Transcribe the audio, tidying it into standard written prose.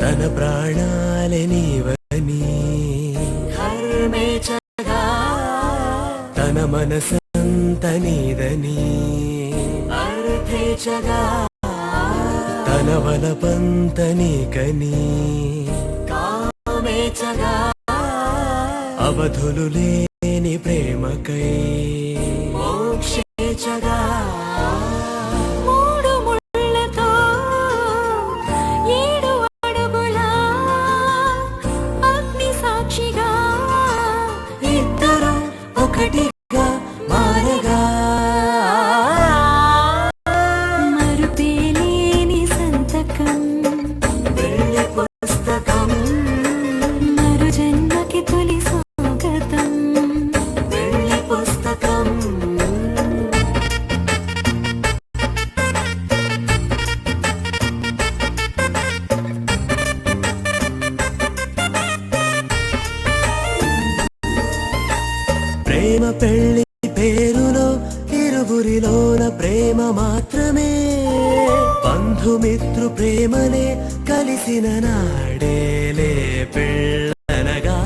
తన ప్రాణాలే నీవని ధర్మేచగా తన మనసంత నీదని అర్థేచగా తన వలపంత నీకని కామేచగా అవధులు లేని ప్రేమకై మోక్షేచగా మూడు ముళ్ళతో 7 అడుగుల అగ్ని సాక్షిగా ఇద్దరు ఒకటిగా మారగా మరుపేలేని సంతకం వెళ్ళి పుస్తకం మరు జన్మకి తొలి స్వాగతం వెళ్ళి పుస్తకం ప్రేమ పెళ్లి పేరులో ఇరువురిలోన ప్రేమ మాత్రమే బంధుమిత్రు ప్రేమనే కలిసిన నాడేలే పెళ్ళనగా